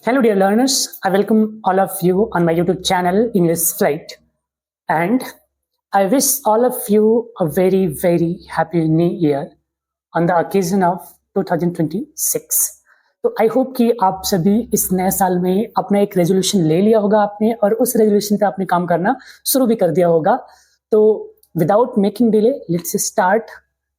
Hello, dear learners. I welcome all of you on my YouTube channel, English Flight. And I wish all of you a very, very happy new year on the occasion of 2026. तो आई hope कि आप सभी इस नए साल में अपना एक रेजोल्यूशन ले लिया होगा आपने और उस रेजोल्यूशन पे आपने काम करना शुरू भी कर दिया होगा. तो without making delay let's start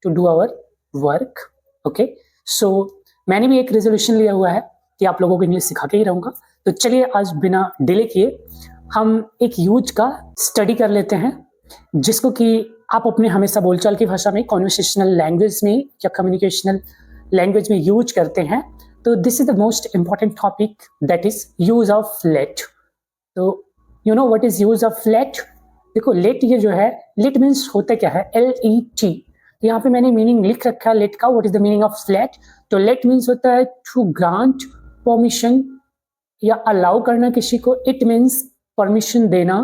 to do our work. Okay, so मैंने भी एक रेजोल्यूशन लिया हुआ है कि आप लोगों को इंग्लिश सिखा के ही रहूँगा. तो चलिए आज बिना डिले किए हम एक यूज का स्टडी कर लेते हैं जिसको कि आप अपने हमेशा बोलचाल की भाषा में, कॉन्वर्सेशनल लैंग्वेज में या कम्युनिकेशनल लैंग्वेज में यूज करते हैं. तो this is the most important topic, that is use of let. तो you know what is use of let. देखो लेट ये जो है, लेट मीन्स होता क्या है, LET. तो यहाँ पे मैंने मीनिंग लिख रखा है लेट का. What is the meaning of let? तो लेट मीन्स होता है टू ग्रांट परमिशन या अलाउ करना किसी को. इट मीन्स परमिशन देना,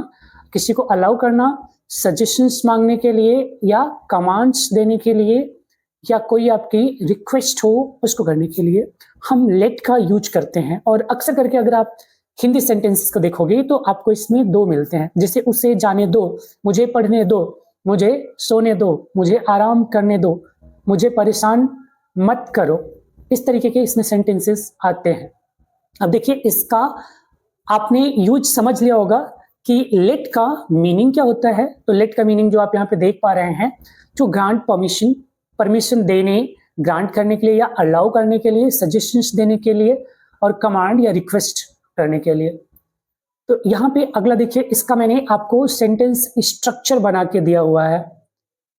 किसी को अलाउ करना, सजेशंस मांगने के लिए या कमांड्स देने के लिए या कोई आपकी रिक्वेस्ट हो उसको करने के लिए हम लेट का यूज करते हैं. और अक्सर करके अगर आप हिंदी सेंटेंसेस को देखोगे तो आपको इसमें दो मिलते हैं, जैसे उसे जाने दो, मुझे पढ़ने दो, मुझे सोने दो, मुझे आराम करने दो, मुझे परेशान मत करो. इस तरीके के इसमें सेंटेंसेस आते हैं. अब देखिए इसका आपने यूज समझ लिया होगा कि लेट का मीनिंग क्या होता है. तो लेट का मीनिंग जो आप यहाँ पे देख पा रहे हैं, टू ग्रांट परमिशन, परमिशन देने, ग्रांट करने के लिए या अलाउ करने के लिए, सजेशंस देने के लिए और कमांड या रिक्वेस्ट करने के लिए. तो यहाँ पे अगला देखिए, इसका मैंने आपको सेंटेंस स्ट्रक्चर बना के दिया हुआ है.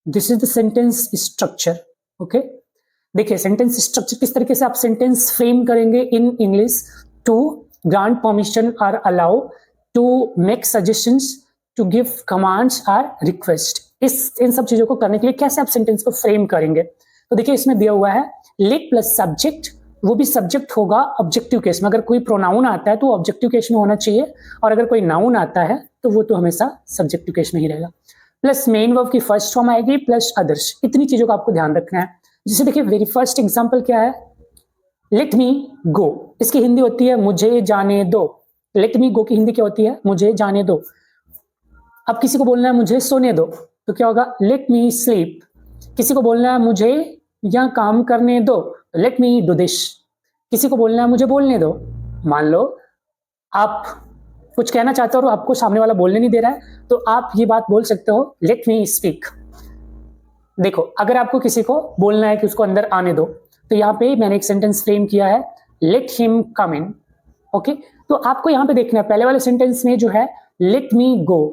This is the sentence structure. Okay, देखिए सेंटेंस स्ट्रक्चर किस तरीके से आप सेंटेंस फ्रेम करेंगे in English. To grant permission और allow, to make suggestions, to give commands और रिक्वेस्ट. इन सब चीजों को करने के लिए कैसे आप सेंटेंस को फ्रेम करेंगे. तो देखिए इसमें दिया हुआ है लेट प्लस सब्जेक्ट, वो भी सब्जेक्ट होगा ऑब्जेक्टिव केस में. अगर कोई प्रोनाउन आता है तो ऑब्जेक्टिव केस में होना चाहिए, और अगर कोई नाउन आता है तो वो तो हमेशा सब्जेक्टिव केस में ही रहेगा. प्लस मेन वर्ब की फर्स्ट फॉर्म आएगी, प्लस अदर्स. इतनी चीजों का आपको ध्यान रखना है. जैसे देखिए वेरी फर्स्ट एग्जाम्पल क्या है, लेट मी गो. इसकी हिंदी होती है मुझे जाने दो. लेट मी गो की हिंदी क्या होती है, मुझे जाने दो. अब किसी को बोलना है मुझे सोने दो तो क्या होगा, लेट मी स्लीप. किसी को बोलना है मुझे यह काम करने दो, लेट मी डू दिस. किसी को बोलना है मुझे बोलने दो. मान लो आप कुछ कहना चाहते हो और आपको सामने वाला बोलने नहीं दे रहा है, तो आप ये बात बोल सकते हो, लेट मी स्पीक. देखो अगर आपको किसी को बोलना है कि उसको अंदर आने दो, तो यहाँ पे मैंने एक सेंटेंस फ्रेम किया है, लेट हिम कम इन. ओके, तो आपको यहाँ पे देखना है पहले वाले सेंटेंस में जो है लेट मी गो.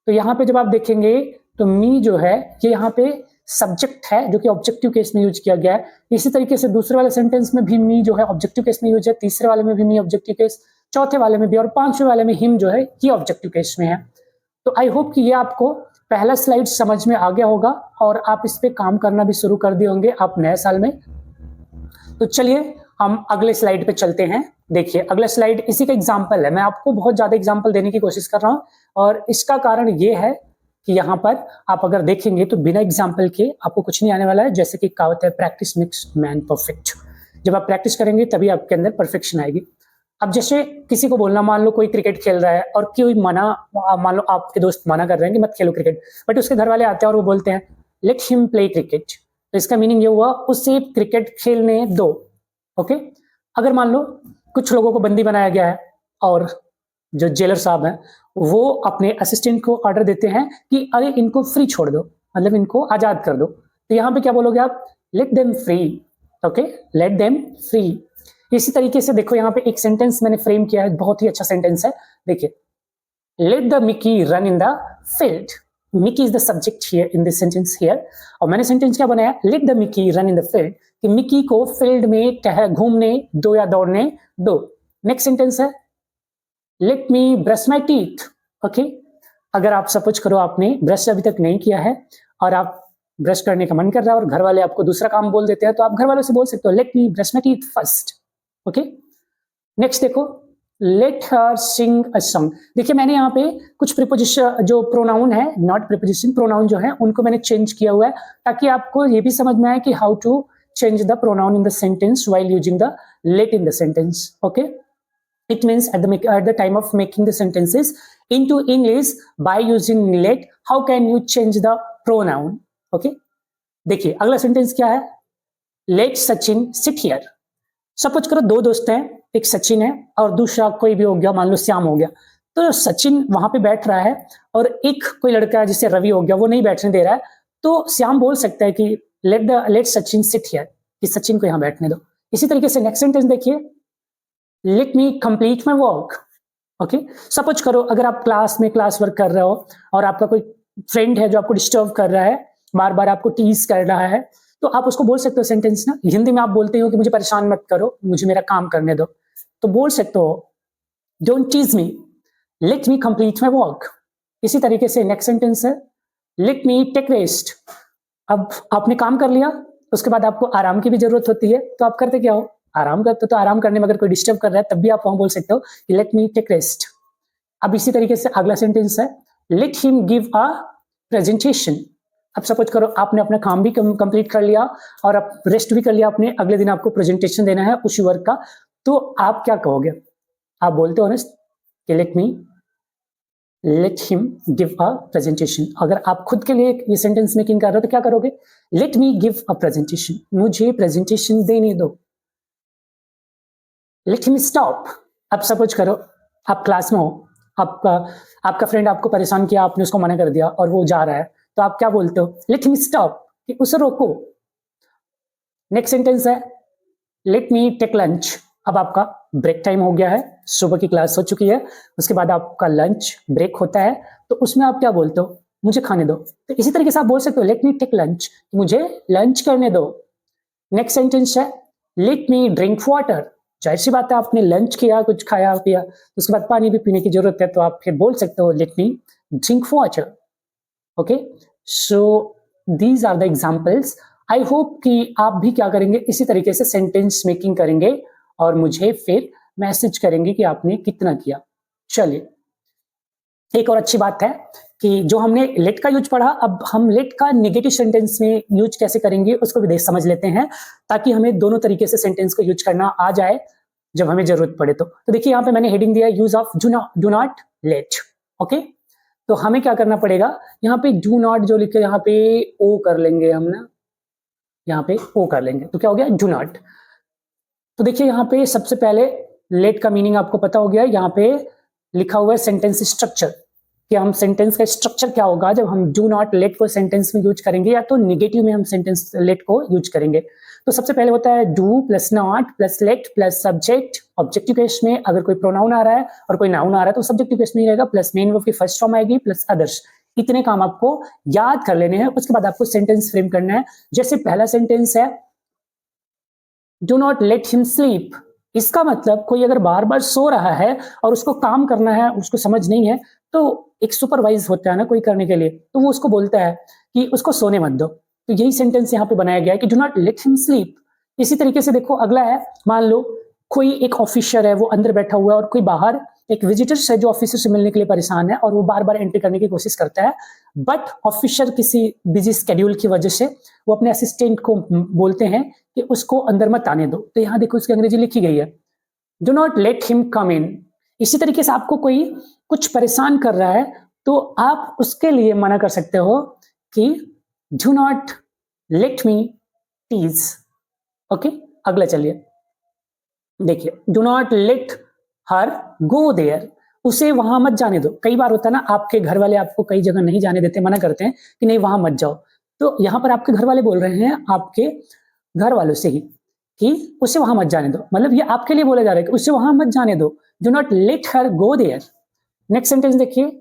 तो यहाँ पे जब आप देखेंगे तो मी जो है ये यहाँ पे सब्जेक्ट है जो कि ऑब्जेक्टिव केस में यूज किया गया है. इसी तरीके से दूसरे वाले सेंटेंस में भी मी जो है ऑब्जेक्टिव केस में यूज है, तीसरे वाले में भी मी ऑब्जेक्टिव केस, चौथे वाले में भी, और पांचवें वाले में हिम जो है ये ऑब्जेक्टिव केस में है. तो आई होप कि ये आपको पहला स्लाइड समझ में आ गया होगा और आप इस पे काम करना भी शुरू कर दिए होंगे आप नए साल में. तो चलिए हम अगले स्लाइड पे चलते हैं. देखिए अगला स्लाइड इसी का एग्जाम्पल है. मैं आपको बहुत ज्यादा एग्जाम्पल देने की कोशिश कर रहा हूं और इसका कारण ये है कि यहाँ पर आप अगर देखेंगे तो बिना एग्जाम्पल के आपको कुछ नहीं आने वाला है. जैसे कि कहावत है, प्रैक्टिस मेक्स मैन परफेक्ट. जब आप प्रैक्टिस करेंगे तभी आपके अंदर परफेक्शन आएगी. अब जैसे किसी को बोलना, मान लो कोई क्रिकेट खेल रहा है और कोई मान लो आपके दोस्त मना कर रहे हैं कि मत खेलो क्रिकेट, बट उसके घर वाले आते हैं और वो बोलते हैं लेट हिम प्ले क्रिकेट. तो इसका मीनिंग ये हुआ उसे क्रिकेट खेलने दो. ओके, अगर मान लो कुछ लोगों को बंदी बनाया गया है और जो जेलर साहब हैं वो अपने असिस्टेंट को ऑर्डर देते हैं कि अरे इनको फ्री छोड़ दो, मतलब इनको आजाद कर दो. तो यहाँ पे क्या बोलोगे आप, late them free. Okay, late them free. इसी तरीके से देखो यहाँ पे एक सेंटेंस मैंने फ्रेम किया है, बहुत ही अच्छा सेंटेंस है. देखिए, let the Mickey run in the field. Mickey is the subject here in this sentence here. और मैंने सेंटेंस क्या बनाया, let the Mickey run in the field, कि मिकी को फील्ड में घूमने दो या दौड़ने दो. नेक्स्ट सेंटेंस है let me brush my teeth. Okay, अगर आप सपोज करो आपने ब्रश अभी तक नहीं किया है और आप ब्रश करने का मन कर रहा है और घर वाले आपको दूसरा काम बोल देते हैं, तो आप घर वालों से बोल सकते हो let me brush my teeth first. Okay, next देखो, let her sing a song. देखिए मैंने यहाँ पे कुछ प्रीपोजिशन, जो प्रोनाउन है, नॉट प्रीपोजिशन, प्रोनाउन जो है उनको मैंने चेंज किया हुआ है ताकि आपको ये भी समझ में आए कि how to change the pronoun in the sentence while using the let in the sentence. Okay, It means at the time of making the sentences into English by using let, how can you change the pronoun? Okay, देखिए अगला sentence क्या है, let Sachin sit here. Suppose करो दो दोस्त हैं, एक सचिन है और दूसरा कोई भी हो गया, मान लो श्याम हो गया। तो सचिन वहां पे बैठ रहा है और एक कोई लड़का है जिसे रवि हो गया, वो नहीं बैठने दे रहा है। तो श्याम बोल सकता है कि लेट सचिन सिट हियर, कि सचिन को यहां बैठने दो। इसी तरीके से नेक्स्ट सेंटेंस देखिए, late me complete my work. Okay, suppose करो अगर आप क्लास में क्लास वर्क कर रहे हो और आपका कोई फ्रेंड है जो आपको डिस्टर्ब कर रहा है, बार बार आपको टीज कर रहा है, तो आप उसको बोल सकते हो सेंटेंस ना, हिंदी में आप बोलते हो कि मुझे परेशान मत करो, मुझे मेरा काम करने दो। तो बोल सकते हो don't tease me, let me complete my work. इसी तरीके से नेक्स्ट सेंटेंस है, लेट मी टेक रेस्ट। अब आपने काम कर लिया, उसके बाद आपको आराम की भी जरूरत होती है, तो आप करते क्या हो, आराम करते हो। तो आराम करने में अगर कोई डिस्टर्ब कर रहा है तब भी आप वहां बोल सकते हो कि लेट मी टेक रेस्ट। अब इसी तरीके से अगला सेंटेंस है, let him give a presentation. अब सपोज करो आपने अपना काम भी कंप्लीट कर लिया और आप रेस्ट भी कर लिया, आपने अगले दिन आपको प्रेजेंटेशन देना है उसी वर्क का, तो आप क्या कहोगे, आप बोलते हो ना कि let him give a presentation. अगर आप खुद के लिए ये सेंटेंस मेकिंग कर रहे हो तो क्या करोगे, let me give a presentation, मुझे प्रेजेंटेशन देने दो। Let him stop. अब सपोज करो आप क्लास में हो, आपका फ्रेंड आपको परेशान किया, आपने उसको मना कर दिया और वो जा रहा है, तो आप क्या बोलते हो, लेट हिम स्टॉप, कि उसे रोको। नेक्स्ट सेंटेंस है, लेट मी टेक लंच। अब आपका ब्रेक टाइम हो गया है, सुबह की क्लास हो चुकी है, उसके बाद आपका लंच ब्रेक होता है, तो उसमें आप क्या बोलते हो, मुझे खाने दो। तो इसी तरीके से आप बोल सकते हो लेट मी टेक लंच, मुझे लंच करने दो। नेक्स्ट सेंटेंस है, लेट मी ड्रिंक वाटर। जाहिर सी बात है आपने लंच किया, कुछ खाया पिया, उसके बाद पानी भी पीने की जरूरत है, तो आप फिर बोल सकते हो let me drink water. Okay, so these are the examples. I hope कि आप भी क्या करेंगे, इसी तरीके से सेंटेंस मेकिंग करेंगे और मुझे फिर मैसेज करेंगे कि आपने कितना किया। चलिए, एक और अच्छी बात है कि जो हमने लेट का यूज पढ़ा, अब हम लेट का नेगेटिव सेंटेंस में यूज कैसे करेंगे उसको भी देख समझ लेते हैं, ताकि हमें दोनों तरीके से सेंटेंस को यूज करना आ जाए जब हमें जरूरत पड़े। तो देखिए यहाँ पे मैंने हेडिंग दिया use of do not late. Okay, तो हमें क्या करना पड़ेगा, यहाँ पे डू नॉट जो लिखे यहाँ पे ओ कर लेंगे हम ना, यहाँ पे ओ कर लेंगे, तो क्या हो गया डू नॉट। तो देखिए यहाँ पे सबसे पहले लेट का मीनिंग आपको पता हो गया, यहाँ पे लिखा हुआ है सेंटेंस स्ट्रक्चर, कि हम सेंटेंस का स्ट्रक्चर क्या होगा जब हम डू नॉट लेट को सेंटेंस में यूज करेंगे, या तो निगेटिव में हम सेंटेंस लेट को यूज करेंगे। तो सबसे पहले होता है do plus not plus late plus subject. Objective case में अगर कोई प्रोनाउन आ रहा है और कोई नाउन आ रहा है तो सब्जेक्टिव केस में ही रहेगा, प्लस मेन वर्ब की फर्स्ट फॉर्म आएगी प्लस अदर्स। इतने काम आपको याद कर लेने हैं, उसके बाद आपको सेंटेंस फ्रेम करना है। जैसे पहला सेंटेंस है, do not let him sleep. इसका मतलब कोई अगर बार बार सो रहा है और उसको काम करना है, उसको समझ नहीं है, तो एक सुपरवाइज होता है ना कोई करने के लिए, तो वो उसको बोलता है कि उसको सोने मत दो। तो यही सेंटेंस यहाँ पे बनाया गया है कि do not let him sleep. इसी तरीके से देखो अगला है, मान लो कोई एक ऑफिसर है, वो अंदर बैठा हुआ है और कोई बाहर एक विजिटर्स है जो ऑफिसर से मिलने के लिए परेशान है और वो बार बार एंट्री करने की कोशिश करता है, बट ऑफिसर किसी बिजी स्केड्यूल की वजह से वो अपने असिस्टेंट को बोलते हैं कि उसको अंदर मत आने दो। तो यहाँ देखो इसकी अंग्रेजी लिखी गई है, do not let him come in. इसी तरीके से आपको कोई कुछ परेशान कर रहा है तो आप उसके लिए मना कर सकते हो कि do not let me tease. Okay, अगला चलिए देखिए, do not let her go there. उसे वहां मत जाने दो। कई बार होता है ना, आपके घर वाले आपको कई जगह नहीं जाने देते, मना करते हैं कि नहीं वहां मत जाओ। तो यहां पर आपके घर वाले बोल रहे हैं आपके घर वालों से ही कि उसे वहां मत जाने दो, मतलब ये आपके लिए बोला जा रहा है कि उसे वहां मत जाने दो। Do not let her go there. Next sentence देखिए,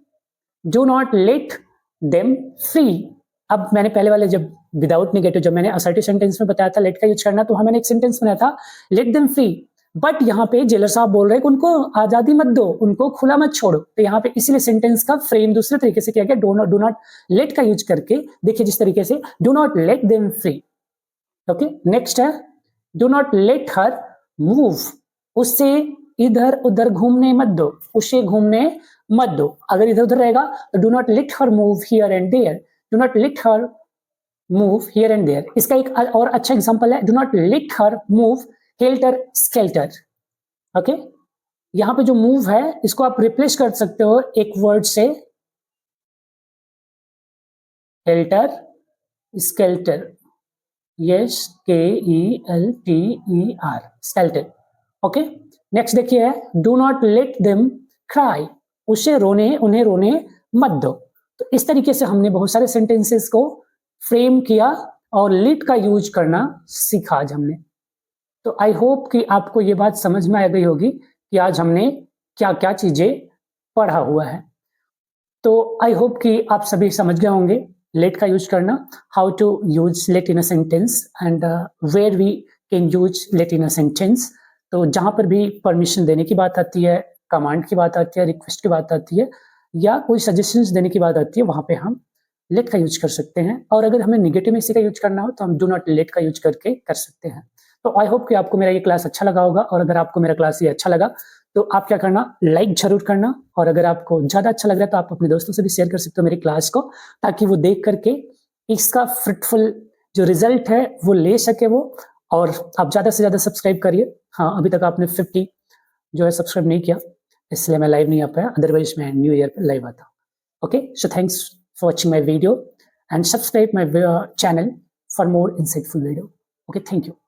do not let them free. अब मैंने पहले वाले जब विदाउट नेगेटिव, जब मैंने असर्टिव सेंटेंस में बताया था लेट का यूज करना, तो मैंने एक सेंटेंस बनाया था लेट देम फ्री, बट यहाँ पे जेलर साहब बोल रहे हैं कि उनको आजादी मत दो, उनको खुला मत छोड़ो। तो यहाँ पे इसीलिए सेंटेंस का फ्रेम दूसरे तरीके से किया गया, डू नॉट लेट का यूज करके। देखिए जिस तरीके से, do not let them free. Okay, next है, do not let her move. उससे इधर उधर घूमने मत दो, उसे घूमने मत दो। अगर इधर उधर रहेगा तो do not let her move here and there. Do not let her move here and there. इसका एक और अच्छा एग्जांपल है, do not let her move helter skelter. Okay, यहाँ पे जो मूव है इसको आप रिप्लेस कर सकते हो एक वर्ड से, helter, skelter, yes KELTER, skelter. Okay, next देखिए, do not let them cry, उन्हें रोने मत दो। तो इस तरीके से हमने बहुत सारे सेंटेंसेस को फ्रेम किया और लेट का यूज करना सीखा आज हमने। तो आई होप कि आपको ये बात समझ में आ गई होगी कि आज हमने क्या क्या चीजें पढ़ा हुआ है। तो आई होप कि आप सभी समझ गए होंगे लेट का यूज करना, how to use let in a sentence and where we can use let in a sentence. तो जहां पर भी परमिशन देने की बात आती है, कमांड की बात आती है, रिक्वेस्ट की बात आती है, या कोई सजेशंस देने की बात आती है, वहां पे हम लेट का यूज कर सकते हैं। और अगर हमें निगेटिव में इसी का यूज करना हो तो हम डू नॉट लेट का यूज करके कर सकते हैं। तो आई होप कि आपको मेरा ये क्लास अच्छा लगा होगा, और अगर आपको मेरा क्लास ये अच्छा लगा तो आप क्या करना, लाइक जरूर करना, और अगर आपको ज्यादा अच्छा लग रहा है तो आप अपने दोस्तों से भी शेयर कर सकते हो मेरी क्लास को, ताकि वो देख करके इसका फ्रूटफुल जो रिजल्ट है वो ले सके वो। और आप ज्यादा से ज्यादा सब्सक्राइब करिए। हाँ, अभी तक आपने 50 जो है सब्सक्राइब नहीं किया, इसलिए मैं लाइव नहीं आ पाया, अदरवाइज मैं न्यू ईयर पे लाइव आता। Okay, so thanks for watching my video and subscribe my channel for more insightful video. Okay, thank you.